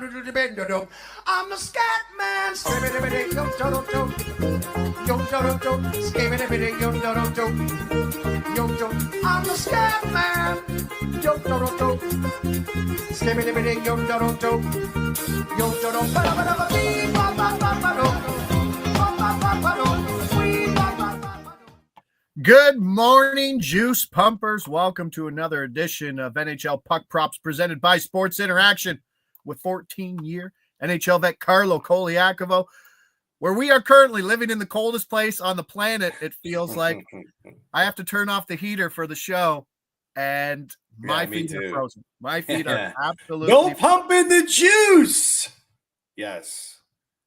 I'm the scat man. I'm the scat man. Good morning, Juice Pumpers. Welcome to another edition of NHL Puck Props presented by Sports Interaction with 14-year NHL vet Carlo Colaiacovo, where we are currently living in the coldest place on the planet. It feels like I have to turn off the heater for the show, and my feet are frozen. My feet are absolutely no pumping the juice. Yes.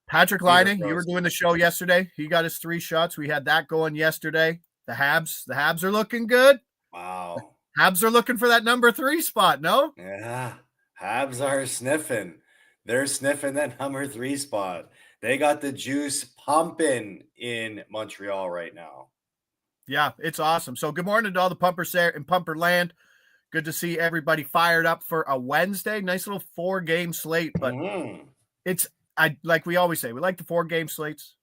Patrick Laine, you were doing the show yesterday. He got his 3 shots. We had that going yesterday. The Habs are looking good. Wow. Habs are looking for that number 3 spot, no? Yeah. Habs are sniffing. They're sniffing that number 3 spot. They got the juice pumping in Montreal right now. Yeah, it's awesome. So good morning to all the pumpers there in Pumper Land. Good to see everybody fired up for a Wednesday. Nice little 4-game slate, but it's like we always say, we like the 4-game slates.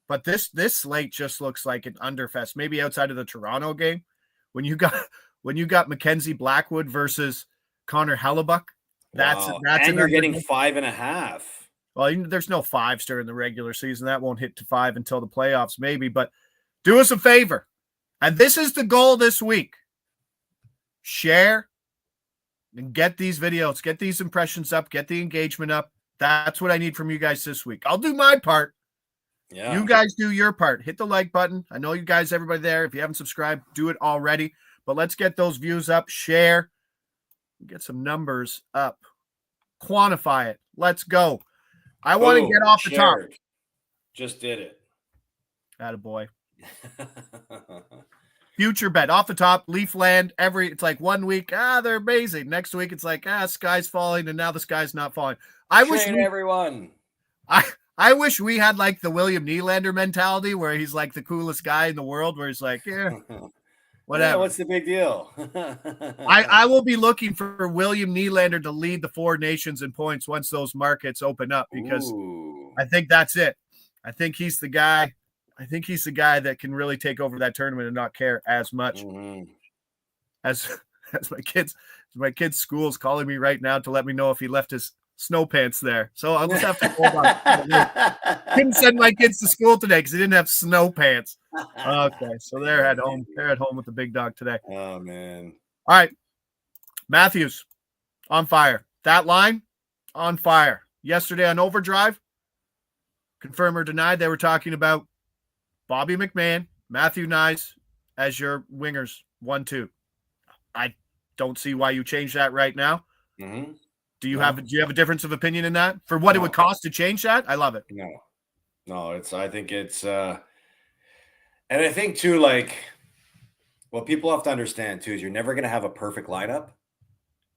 But this slate just looks like an underfest, maybe outside of the Toronto game. When you got Mackenzie Blackwood versus Connor Hellebuck, that's and you're getting 5.5. Well, there's no 5s during the regular season. That won't hit to 5 until the playoffs, maybe. But do us a favor, and this is the goal this week: share and get these videos, get these impressions up, get the engagement up. That's what I need from you guys this week. I'll do my part. Yeah. You guys do your part. Hit the like button. I know you guys, everybody there. If you haven't subscribed, do it already. But let's get those views up. Share. Get some numbers up. Quantify it. Let's go. I want to get off the top. Just did it. Attaboy. Future bet. Off the top. Leafland. It's like 1 week. They're amazing. Next week, it's like, sky's falling, and now the sky's not falling. Everyone. I wish we had like the William Nylander mentality where he's like the coolest guy in the world, where he's like, whatever. Yeah, what's the big deal? I will be looking for William Nylander to lead the 4 nations in points once those markets open up, because I think that's it. I think he's the guy. I think he's the guy that can really take over that tournament and not care as much as my kid's school's calling me right now to let me know if he left his snow pants there. So I'll just have to hold on. Couldn't send my kids to school today because they didn't have snow pants. Okay, so they're at home. They're at home with the big dog today. Oh, man. All right. Matthews on fire. That line on fire. Yesterday on Overdrive, confirm or deny, they were talking about Bobby McMahon, Matthew Nyes as your wingers 1-2. I don't see why you change that right now. Mm-hmm. Do you have a difference of opinion in that for what it would cost to change that? I love it. No, I think it's, and I think too, like, what people have to understand too, is you're never going to have a perfect lineup.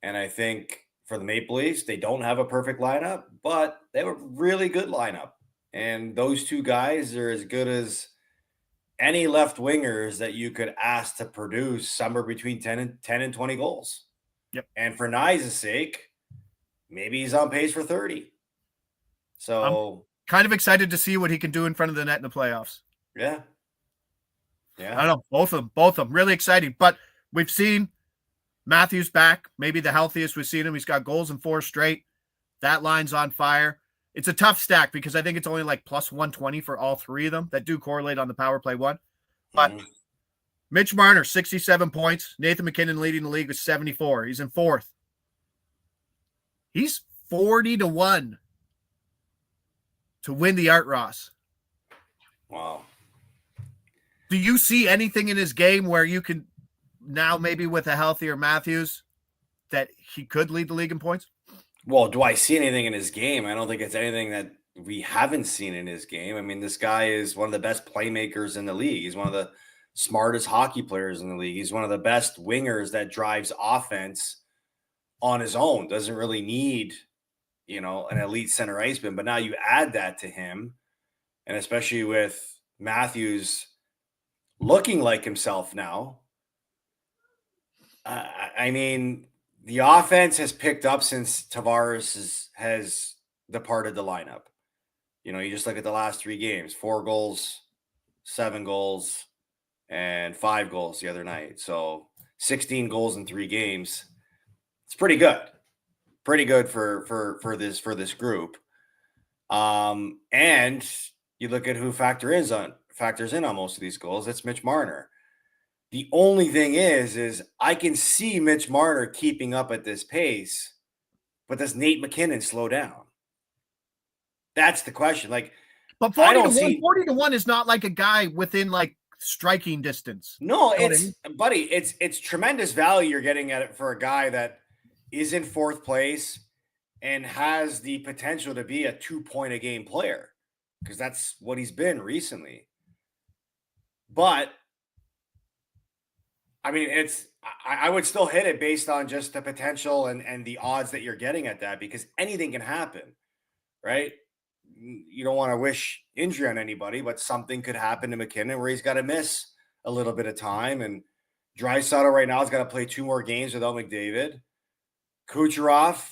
And I think for the Maple Leafs, they don't have a perfect lineup, but they have a really good lineup. And those 2 guys are as good as any left wingers that you could ask to produce somewhere between 10 and 20 goals. Yep. And for Nyes' sake, maybe he's on pace for 30. So I'm kind of excited to see what he can do in front of the net in the playoffs. Yeah. I don't know. Both of them. Really exciting. But we've seen Matthews back, maybe the healthiest we've seen him. He's got goals in 4 straight. That line's on fire. It's a tough stack because I think it's only like plus 120 for all 3 of them that do correlate on the power play one. But Mitch Marner, 67 points. Nathan McKinnon leading the league with 74. He's in 4th. He's 40-1 to win the Art Ross. Wow. Do you see anything in his game where you can now, maybe with a healthier Matthews, that he could lead the league in points? Well, do I see anything in his game? I don't think it's anything that we haven't seen in his game. I mean, this guy is one of the best playmakers in the league. He's one of the smartest hockey players in the league. He's one of the best wingers that drives offense on his own, doesn't really need, an elite center iceman. But now you add that to him, and especially with Matthews looking like himself now, I mean, the offense has picked up since Tavares has departed the lineup. You know, you just look at the last 3 games, 4 goals, 7 goals, and 5 goals the other night. So 16 goals in 3 games. It's pretty good. Pretty good for this group. And you look at who factors in on most of these goals. It's Mitch Marner. The only thing is I can see Mitch Marner keeping up at this pace, but does Nate McKinnon slow down? That's the question. Like, but 40 to 1 is not like a guy within like striking distance. No, it's tremendous value you're getting at it for a guy that is in 4th place and has the potential to be a 2-point a game player, because that's what he's been recently. But I mean, I would still hit it based on just the potential and the odds that you're getting at that, because anything can happen, right? You don't want to wish injury on anybody, but something could happen to McKinnon where he's got to miss a little bit of time. And Draisaitl right now has got to play 2 more games without McDavid. Kucherov,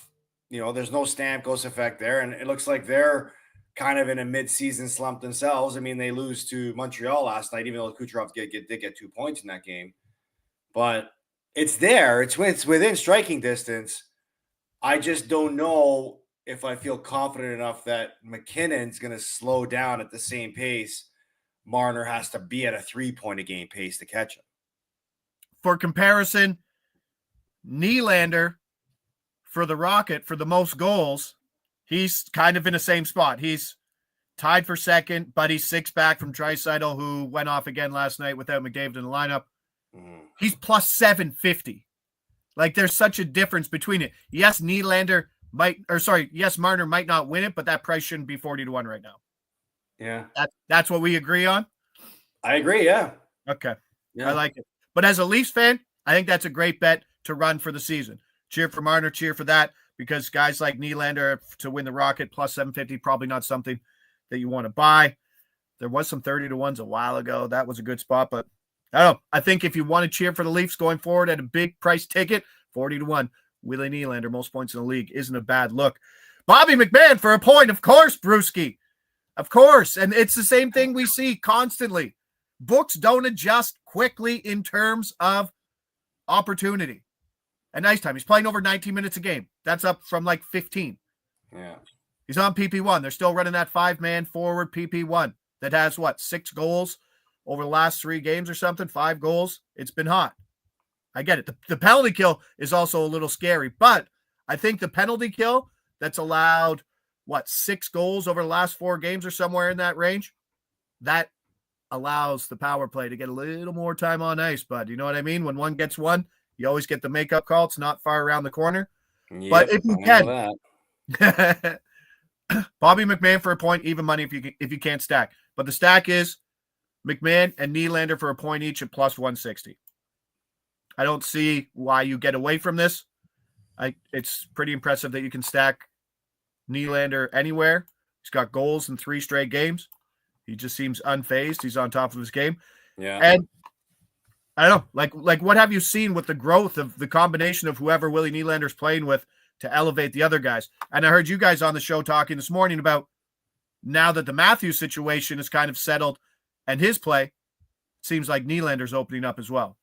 you know, there's no Stamkos effect there. And it looks like they're kind of in a mid-season slump themselves. I mean, they lose to Montreal last night, even though Kucherov did get 2 points in that game. But it's there. It's within striking distance. I just don't know if I feel confident enough that McKinnon's going to slow down at the same pace Marner has to be at a 3-point a game pace to catch him. For comparison, Nylander for the Rocket for the most goals, he's kind of in the same spot. He's tied for second, but he's 6 back from Draisaitl, who went off again last night without McDavid in the lineup. He's plus 750. Like, there's such a difference between it. Yes, Marner might not win it, but that price shouldn't be 40 to 1 right now. Yeah. That's what we agree on? I agree, yeah. Okay. Yeah. I like it. But as a Leafs fan, I think that's a great bet to run for the season. Cheer for Marner, cheer for that, because guys like Nylander to win the Rocket plus 750, probably not something that you want to buy. There was some 30 to 1s a while ago. That was a good spot, but I don't know. I think if you want to cheer for the Leafs going forward at a big price ticket, 40 to 1, Willie Nylander, most points in the league, isn't a bad look. Bobby McMahon for a point, of course, Brewski. Of course. And it's the same thing we see constantly. Books don't adjust quickly in terms of opportunity. And nice time. He's playing over 19 minutes a game. That's up from like 15. Yeah. He's on PP1. They're still running that 5-man forward PP1 that has 6 goals over the last 3 games or something, 5 goals. It's been hot. I get it. The penalty kill is also a little scary, but I think the penalty kill that's allowed, 6 goals over the last 4 games or somewhere in that range, that allows the power play to get a little more time on ice, bud. You know what I mean? When one gets one, you always get the makeup call. It's not far around the corner. Yep, but if you can, Bobby McMahon for a point, even money if you can't stack. But the stack is McMahon and Nylander for a point each at plus 160. I don't see why you get away from this. It's pretty impressive that you can stack Nylander anywhere. He's got goals in 3 straight games. He just seems unfazed. He's on top of his game. Yeah. And I don't know, like what have you seen with the growth of the combination of whoever Willie Nylander's playing with to elevate the other guys? And I heard you guys on the show talking this morning about now that the Matthews situation is kind of settled and his play, seems like Nylander's opening up as well.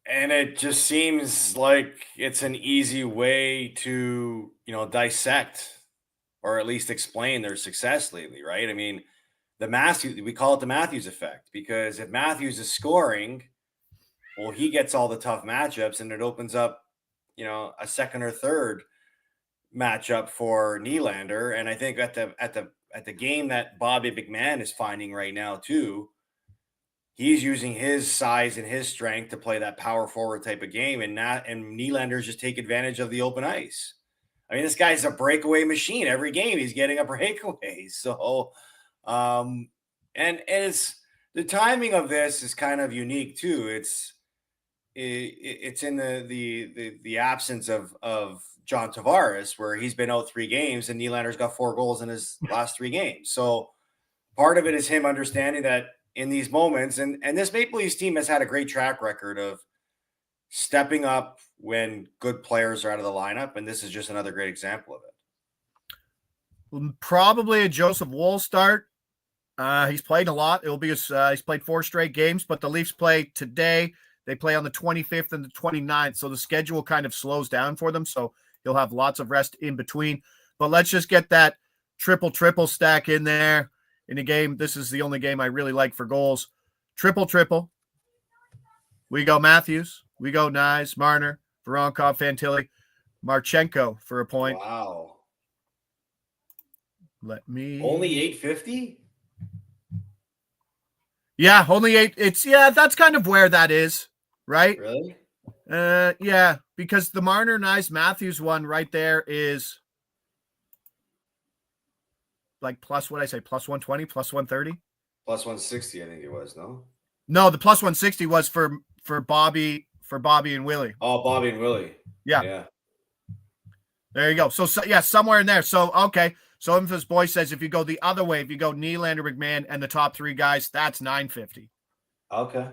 And it just seems like it's an easy way to, dissect or at least explain their success lately, right? I mean, we call it the Matthews effect, because if Matthews is scoring, well, he gets all the tough matchups and it opens up, a second or third matchup for Nylander. And I think at the game that Bobby McMahon is finding right now too, he's using his size and his strength to play that power forward type of game, and Nylander's just take advantage of the open ice. I mean, this guy's a breakaway machine. Every game he's getting a breakaway. So, and it's the timing of this is kind of unique too. It's in the absence of John Tavares, where he's been out 3 games and Nylander's got 4 goals in his last 3 games. So part of it is him understanding that in these moments, and this Maple Leafs team has had a great track record of stepping up when good players are out of the lineup, and this is just another great example of it. Probably a Joseph Wool start. He's played a lot. It'll be he's played 4 straight games, but the Leafs play today. They play on the 25th and the 29th, so the schedule kind of slows down for them, so he'll have lots of rest in between. But let's just get that triple stack in there in a game. This is the only game I really like for goals. Triple. We go Matthews. We go Nyes, Marner, Voronkov, Fantilli, Marchenko for a point. Wow. Let me Only 850? Yeah, only 8. That's kind of where that is, right? Really? Yeah, because the Marner, Nyes, Matthews one right there is like plus what I say, plus 120, plus 130, Plus 160, I think it was, no? No, the plus 160 was for Bobby and Willie. Oh, Bobby and Willie. Yeah. There you go. So yeah, somewhere in there. So okay. So Infamous Boy says if you go the other way, if you go Nylander, McMahon, and the top 3 guys, that's 950. Okay.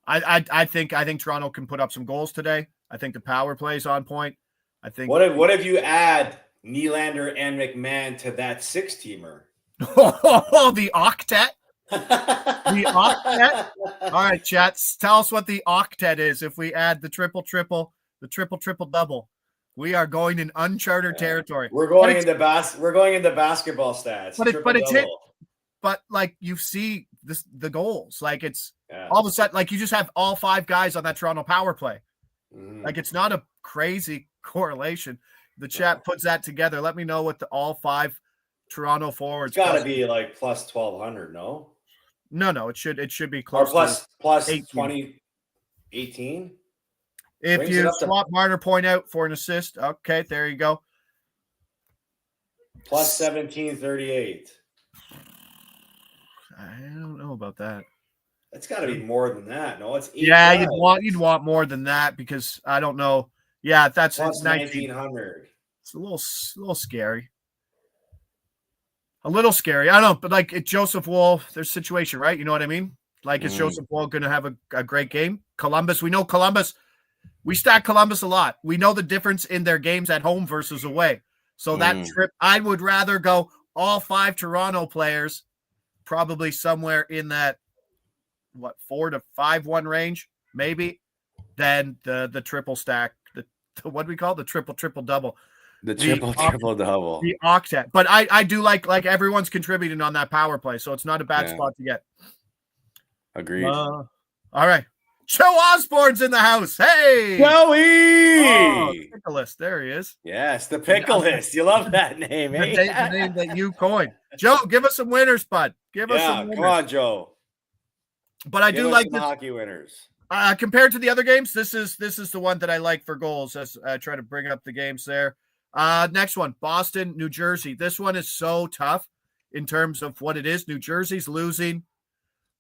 I think Toronto can put up some goals today. I think the power play is on point. I think. What if you add Nylander and McMahon to that 6-teamer? Oh, the octet. The octet. All right, chats. Tell us what the octet is. If we add the triple, the triple double, we are going in uncharted territory. We're going into basketball stats. But it's hit. But like you see the goals, like it's all of a sudden like you just have all 5 guys on that Toronto power play. Like it's not a crazy correlation. The chat puts that together. Let me know what all 5 Toronto forwards. It's got to be like plus 1,200, no? No, it should be close. Or plus 18. 20, 18. If Brings you swap Marner point out for an assist, okay, there you go. Plus 1738. I don't know about that. It's got to be more than that. No, it's 8. Yeah, you'd want more than that because I don't know. Yeah, that's plus 1900. It's a little scary. A little scary. I don't know, but like it's Joseph Wool, their situation, right? You know what I mean? Like is Joseph Wool going to have a great game? Columbus, we know Columbus. We stack Columbus a lot. We know the difference in their games at home versus away. So that trip, I would rather go all 5 Toronto players, probably somewhere in that 4 to 5-1 range, maybe, than the triple stack. The what do we call it? The triple double. The triple double. The octet. But I do like everyone's contributing on that power play, so it's not a bad spot to get. Agreed. All right. Joe Osborne's in the house. Hey, Joey! Picklist. There he is. Yes, the Picklist. You love that name, eh? The name that you coined. Joe, give us some winners, bud. Give us some winners. Come on, Joe. But I do like the hockey winners. Compared to the other games, this is the one that I like for goals. As I try to bring up the games there. Next one, Boston, New Jersey. This one is so tough in terms of what it is. New Jersey's losing.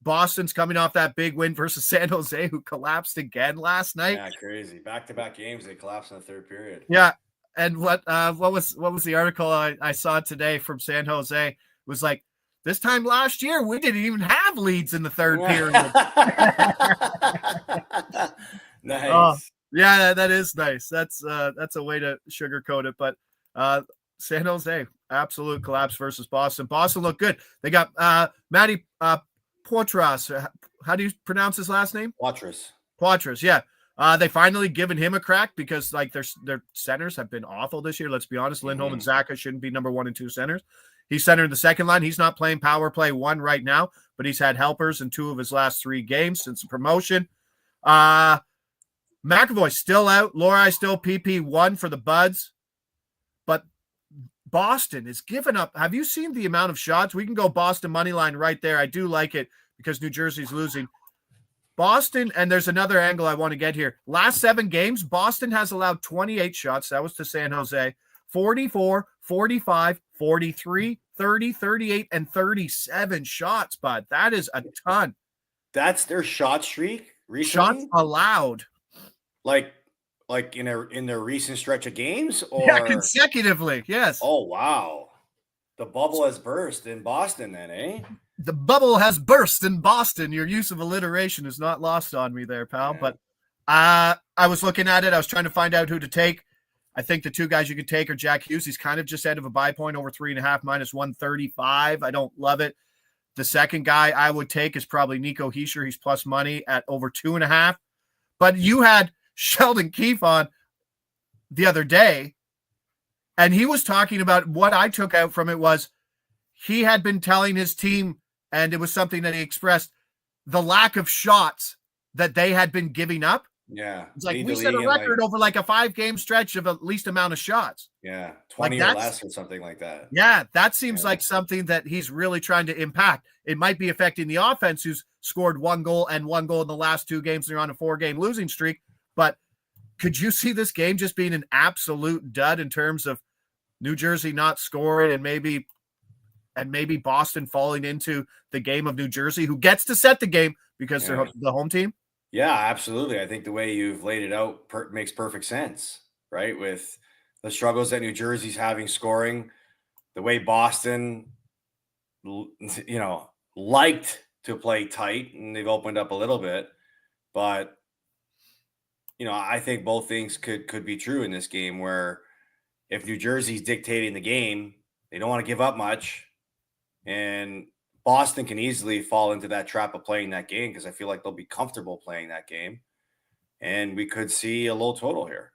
Boston's coming off that big win versus San Jose, who collapsed again last night. Yeah, crazy. Back-to-back games, they collapsed in the 3rd period. Yeah. And what was the article I saw today from San Jose? It was like, this time last year, we didn't even have leads in the 3rd period. Nice. Yeah, that is nice. That's a way to sugarcoat it. But San Jose, absolute collapse versus Boston. Boston looked good. They got Matty Poitras. How do you pronounce his last name? Poitras, yeah. They finally given him a crack because like their centers have been awful this year. Let's be honest. Lindholm and Zaka shouldn't be number 1 and 2 centers. He's centered in the second line. He's not playing power play 1 right now, but he's had helpers in 2 of his last 3 games since the promotion. McAvoy's still out. Lohrei still PP1 for the Buds. But Boston is giving up. Have you seen the amount of shots? We can go Boston money line right there. I do like it because New Jersey's losing. Boston, and there's another angle I want to get here. Last 7 games, Boston has allowed 28 shots. That was to San Jose. 44, 45, 43, 30, 38, and 37 shots, bud. That is a ton. That's their shot streak recently? Shots allowed. Like in their recent stretch of games? Or consecutively, yes. Oh, wow. The bubble has burst in Boston then, eh? The bubble has burst in Boston. Your use of alliteration is not lost on me there, pal. Yeah. But I was looking at it. I was trying to find out who to take. I think the two guys you could take are Jack Hughes. He's kind of just out of a buy point over 3.5 minus 135. I don't love it. The second guy I would take is probably Nico Hischier. He's plus money at over 2.5. But you had Sheldon Keefe on the other day, and he was talking about what I took out from it was he had been telling his team, and it was something that he expressed, the lack of shots that they had been giving up. Yeah. It's like we set a record over like a 5-game stretch of at least amount of shots. Yeah. 20 or less or something like that. Yeah. That seems like something that he's really trying to impact. It might be affecting the offense, who's scored 1 goal in the last 2 games. They're on a 4-game losing streak. But could you see this game just being an absolute dud in terms of New Jersey not scoring and maybe Boston falling into the game of New Jersey, who gets to set the game because they're the home team? Yeah, absolutely. I think the way you've laid it out makes perfect sense, right? With the struggles that New Jersey's having scoring, the way Boston, liked to play tight, and they've opened up a little bit, but I think both things could be true in this game, where if New Jersey's dictating the game, they don't want to give up much, and Boston can easily fall into that trap of playing that game because I feel like they'll be comfortable playing that game, and we could see a low total here.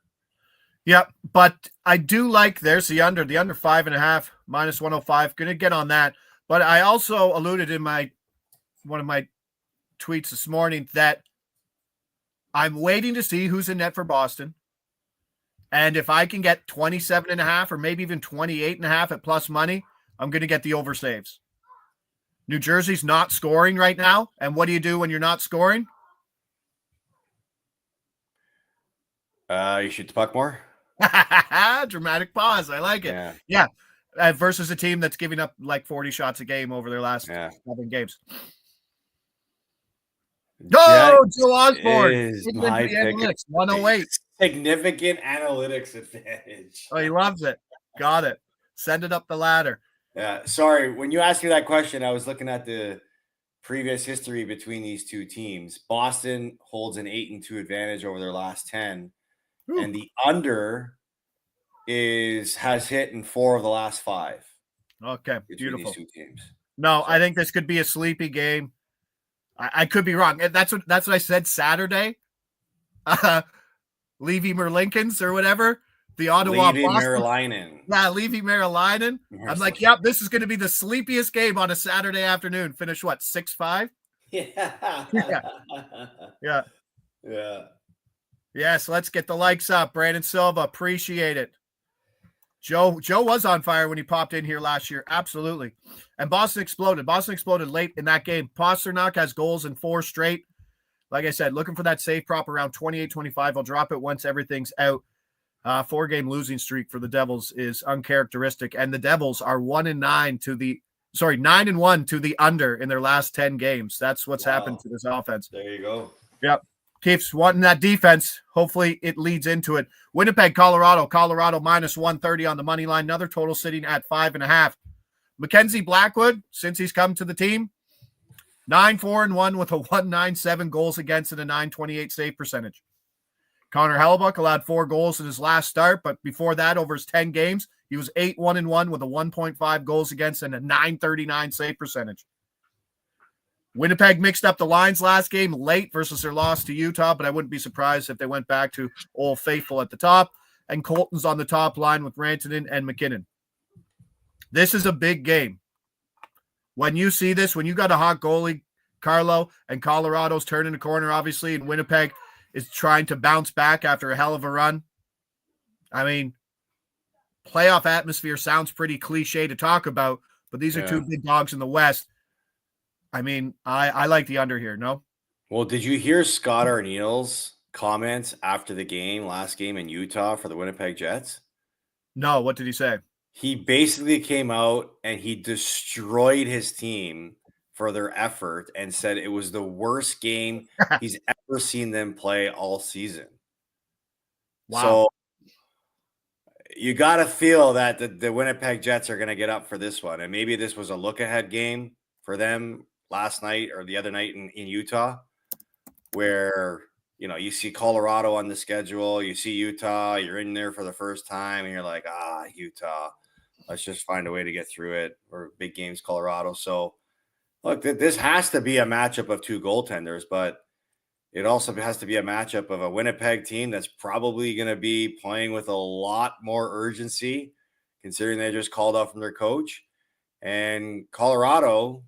Yeah, but I do like there's the under 5.5 minus 105. Going to get on that, but I also alluded in one of my tweets this morning that I'm waiting to see who's in net for Boston, and if I can get 27.5 or maybe even 28.5 at plus money, I'm going to get the over saves. New Jersey's not scoring right now. And what do you do when you're not scoring? You shoot the puck more. Dramatic pause. I like it. Yeah. Versus a team that's giving up like 40 shots a game over their last 7 games. No, Joe Osborne is my pick. 108. Significant analytics advantage. Oh, he loves it. Got it. Send it up the ladder. Yeah, sorry. When you asked me that question, I was looking at the previous history between these two teams. Boston holds an 8-2 advantage over their last 10, and the under has hit in 4 of the last 5. Okay, beautiful. These two teams. No, I think this could be a sleepy game. I could be wrong. That's what I said Saturday. Levy Merlinkins or whatever. The Ottawa Levy Merlinan. Yeah, Levy Merlinan. I'm like, yep, this is going to be the sleepiest game on a Saturday afternoon. Finish what, 6-5? Yeah. Yes, let's get the likes up. Brandon Silva, appreciate it. Joe was on fire when he popped in here last year. Absolutely. And Boston exploded. Boston exploded late in that game. Pasternak has goals in 4 straight. Like I said, looking for that save prop around 28-25. I'll drop it once everything's out. 4-game losing streak for the Devils is uncharacteristic, and the Devils are 9-1 to the under in their last 10 games. That's what's happened to this offense. There you go. Yep. Keeps wanting that defense. Hopefully it leads into it. Winnipeg, Colorado minus 130 on the money line. Another total sitting at 5.5. Mackenzie Blackwood, since he's come to the team, 9-4-1 with a 197 goals against and a 928 save percentage. Connor Hellebuyck allowed 4 goals in his last start, but before that, over his 10 games, he was 8-1-1 with a 1.5 goals against and a 939 save percentage. Winnipeg mixed up the lines last game late versus their loss to Utah, but I wouldn't be surprised if they went back to Old Faithful at the top, and Colton's on the top line with Rantanen and McKinnon. This is a big game. When you see this, when you got a hot goalie, Carlo, and Colorado's turning the corner, obviously, and Winnipeg is trying to bounce back after a hell of a run. I mean, playoff atmosphere sounds pretty cliche to talk about, but these are two big dogs in the West. I mean, I like the under here, no? Well, did you hear Scott Arniel's comments after the last game in Utah for the Winnipeg Jets? No, what did he say? He basically came out and he destroyed his team for their effort and said it was the worst game he's ever seen them play all season. Wow. So you got to feel that the Winnipeg Jets are going to get up for this one. And maybe this was a look-ahead game for them last night or the other night in Utah, where you see Colorado on the schedule, you see Utah, you're in there for the first time, and you're like, Utah, let's just find a way to get through it. Or big games, Colorado. So, look, this has to be a matchup of two goaltenders, but it also has to be a matchup of a Winnipeg team that's probably going to be playing with a lot more urgency, considering they just called out from their coach, and Colorado,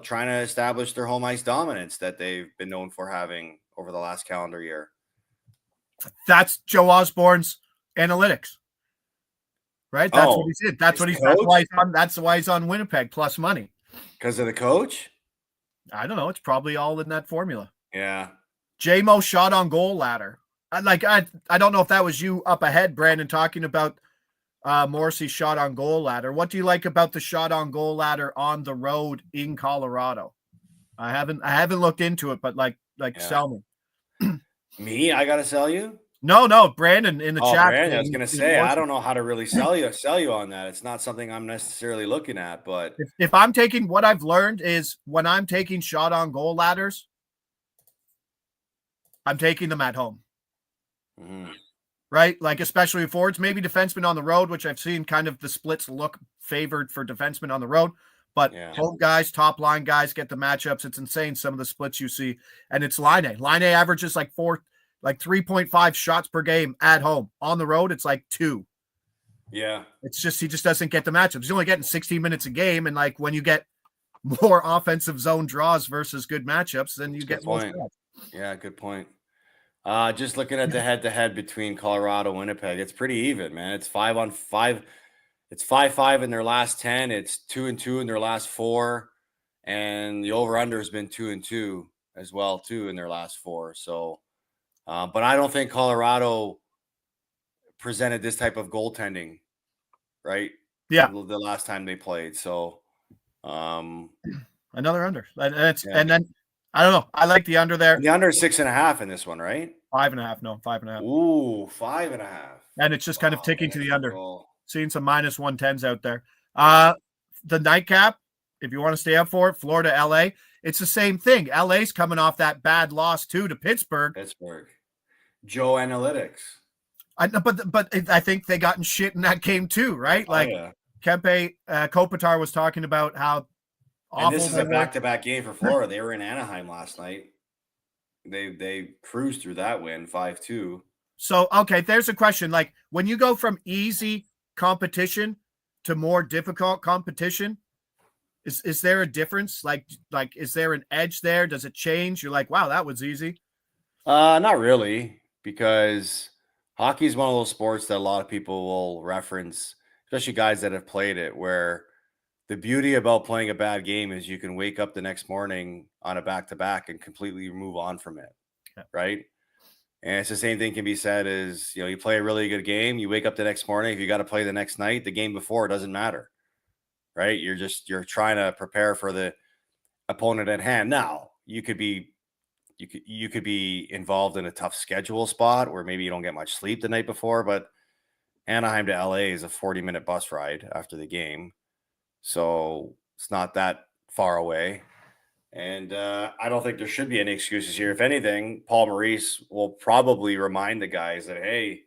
trying to establish their home ice dominance that they've been known for having over the last calendar year. That's Joe Osborne's analytics, right? That's what he did. That's why he's on Winnipeg plus money. Because of the coach? I don't know. It's probably all in that formula. Yeah. JMO shot on goal ladder. I don't know if that was you up ahead, Brandon, talking about Morrissey's shot on goal ladder. What do you like about the shot on goal ladder on the road in Colorado? I haven't looked into it, but sell me. Me? I gotta sell you? No, Brandon in the chat. Brandon, I was gonna say I don't know how to really sell you on that. It's not something I'm necessarily looking at, but if I'm taking, what I've learned is when I'm taking shot on goal ladders, I'm taking them at home. Mm-hmm. Right? Like, especially forwards, maybe defensemen on the road, which I've seen kind of the splits look favored for defensemen on the road. But home guys, top line guys get the matchups. It's insane, some of the splits you see. And it's Laine. Laine averages 3.5 shots per game at home. On the road, it's 2. Yeah. It's just, he just doesn't get the matchups. He's only getting 16 minutes a game. And when you get more offensive zone draws versus good matchups, then you get more shots. Yeah, good point. Just looking at the head-to-head between Colorado and Winnipeg, it's pretty even, man. It's 5-on-5. It's 5-5 in their last 10. It's 2-2 in their last 4, and the over/under has been 2-2 as well too in their last 4. So, but I don't think Colorado presented this type of goaltending, right? Yeah, the last time they played. So, another under, and then I don't know. I like the under there. And the under is 6.5 in this one, right? 5.5. No, 5.5. Ooh, 5.5. And it's just kind of ticking to the under. Cool. Seeing some minus 110s out there. The nightcap, if you want to stay up for it, Florida, LA, it's the same thing. LA's coming off that bad loss too to Pittsburgh. Joe Analytics. But I think they got in shit in that game too, right? Kempe Kopitar was talking about how awful. And this is a back-to-back game for Florida. They were in Anaheim last night. They cruised through that win 5-2. So, okay, there's a question. When you go from easy competition to more difficult competition, is there a difference? Is there an edge there? Does it change? You're like, wow, that was easy. Not really, because hockey is one of those sports that a lot of people will reference, especially guys that have played it, where the beauty about playing a bad game is you can wake up the next morning on a back-to-back and completely move on from it, right? And it's the same thing can be said as, you play a really good game, you wake up the next morning, if you got to play the next night, the game before, it doesn't matter, right? You're trying to prepare for the opponent at hand. Now, you could be involved in a tough schedule spot where maybe you don't get much sleep the night before, but Anaheim to LA is a 40-minute bus ride after the game. So it's not that far away. And I don't think there should be any excuses here. If anything, Paul Maurice will probably remind the guys that, hey,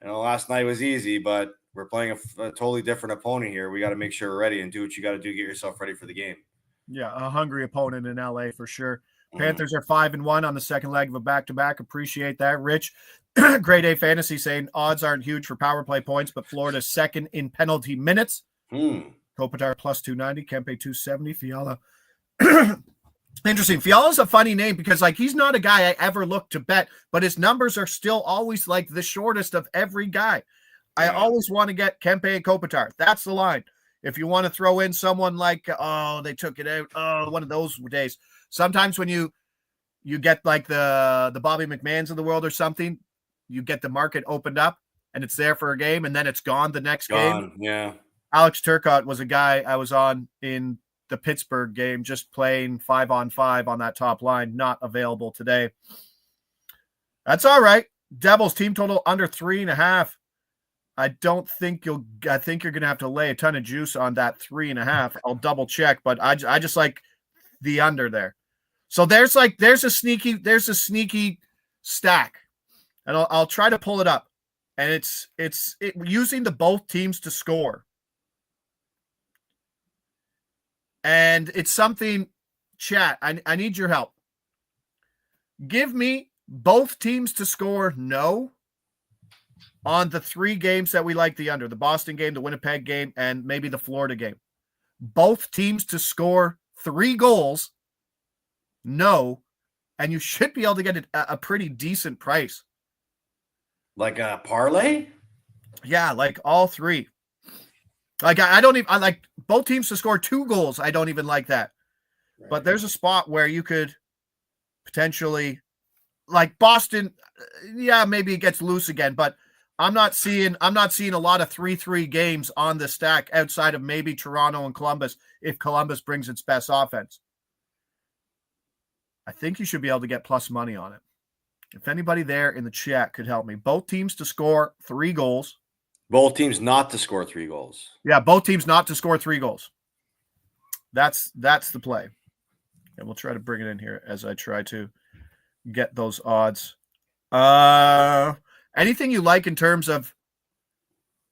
last night was easy, but we're playing a totally different opponent here. We got to make sure we're ready and do what you got to do to get yourself ready for the game. Yeah, a hungry opponent in LA for sure. Panthers are 5-1 on the second leg of a back-to-back. Appreciate that. Rich, Grade A Fantasy saying odds aren't huge for power play points, but Florida's second in penalty minutes. Kopitar plus 290, Kempe 270, Fiala. Interesting. Fiala's a funny name because he's not a guy I ever look to bet, but his numbers are still always the shortest of every guy. I always want to get Kempe and Kopitar. That's the line. If you want to throw in someone they took it out. One of those days. Sometimes when you get the Bobby McMahons of the world or something, you get the market opened up and it's there for a game and then it's gone the next game. Yeah. Alex Turcotte was a guy I was on in the Pittsburgh game, just playing 5-on-5 on that top line, not available today. That's all right. Devils team total under 3.5. I think you're going to have to lay a ton of juice on that 3.5. I'll double check, but I just like the under there. So there's a sneaky stack, and I'll try to pull it up, and it's using the both teams to score, and it's something. Chat, I need your help. Give me both teams to score no on the 3 games that we like the under, the Boston game, the Winnipeg game, and maybe the Florida game. Both teams to score 3 goals, no, and you should be able to get a pretty decent price. Like a parlay? Yeah, like all 3. Like I don't even, I like both teams to score 2 goals. I don't even like that. Right. But there's a spot where you could potentially, like Boston, yeah, maybe it gets loose again, but I'm not seeing a lot of 3-3 games on the stack outside of maybe Toronto and Columbus if Columbus brings its best offense. I think you should be able to get plus money on it. If anybody there in the chat could help me. Both teams to score 3 goals. Both teams not to score 3 goals. Yeah, both teams not to score 3 goals. That's the play. And we'll try to bring it in here as I try to get those odds. Anything you like in terms of,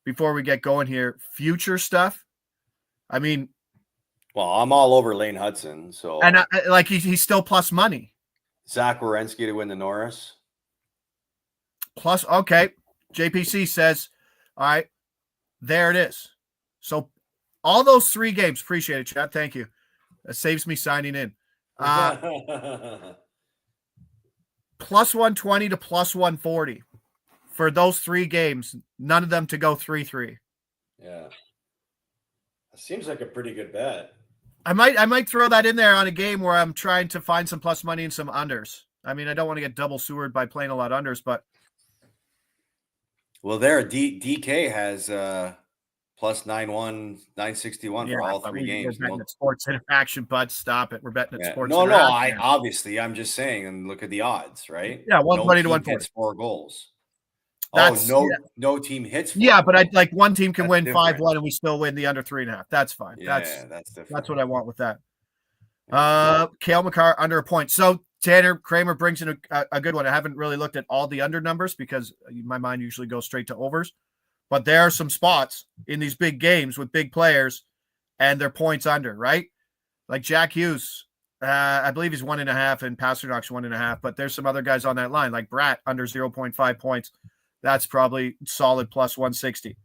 before we get going here, future stuff? I mean, well, I'm all over Lane Hudson. So, and like he's still plus money. Zach Werenski to win the Norris. Plus, okay. JPC says, all right, there it is. So all those 3 games, appreciate it, chat. Thank you. That saves me signing in. Plus 120 to plus 140 for those 3 games. None of them to go 3-3. Yeah. That seems like a pretty good bet. I might throw that in there on a game where I'm trying to find some plus money and some unders. I mean, I don't want to get double sewered by playing a lot of unders, but. Well, there, DK has plus 9-1, 961 for all 3 games. We're betting at Sports Interaction, bud. Stop it. We're betting at Sports No, Interaction. I'm just saying, and look at the odds, right? Yeah, 120 to 140. Hits 4 goals. That's, no team hits 4. Yeah, but I'd like one team can win 5-1 and we still win the under 3.5. That's fine. Yeah, that's different. That's what I want with that. Cale Makar under a point. So Tanner Kramer brings in a good one. I haven't really looked at all the under numbers because my mind usually goes straight to overs. But there are some spots in these big games with big players and their points under, right? Like Jack Hughes, I believe he's 1.5 and Pasternak's 1.5, but there's some other guys on that line, like Bratt under 0.5 points. That's probably solid plus 160.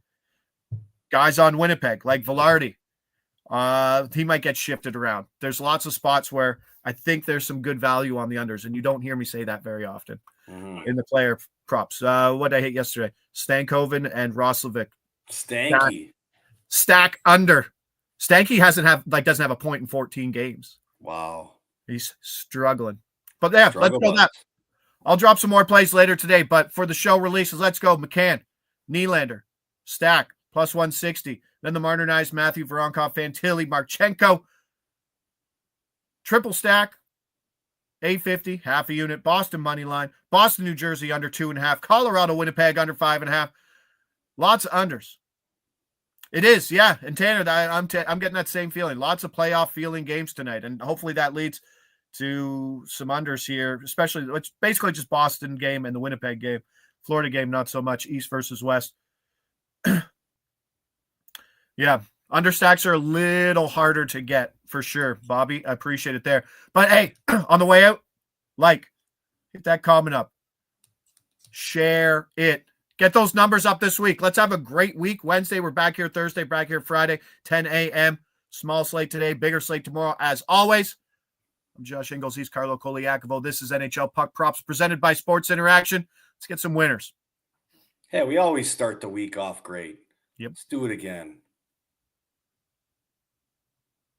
Guys on Winnipeg, like Velarde, he might get shifted around. There's lots of spots where I think there's some good value on the unders, and you don't hear me say that very often in the player props. What did I hit yesterday? Stankoven and Roslovic. Stanky. Stack under. Stanky doesn't have a point in 14 games. Wow. He's struggling. But yeah, let's go that. I'll drop some more plays later today, but for the show releases, let's go. McCann, Nylander, stack, plus 160. Then the modernized Matthew Voronkov, Fantilli, Marchenko. Triple stack, 850, half a unit. Boston money line. Boston, New Jersey, under 2.5. Colorado, Winnipeg, under 5.5. Lots of unders. It is, yeah. And Tanner, I'm getting that same feeling. Lots of playoff feeling games tonight, and hopefully that leads to some unders here, especially it's basically just Boston game and the Winnipeg game. Florida game, not so much. East versus West. Yeah, understacks are a little harder to get for sure, Bobby. I appreciate it there. But hey, on the way out, hit that comment up. Share it. Get those numbers up this week. Let's have a great week. Wednesday, we're back here. Thursday, back here Friday, 10 a.m. Small slate today, bigger slate tomorrow, as always. I'm Josh Ingles. He's Carlo Colaiacovo. This is NHL Puck Props presented by Sports Interaction. Let's get some winners. Hey, we always start the week off great. Yep. Let's do it again.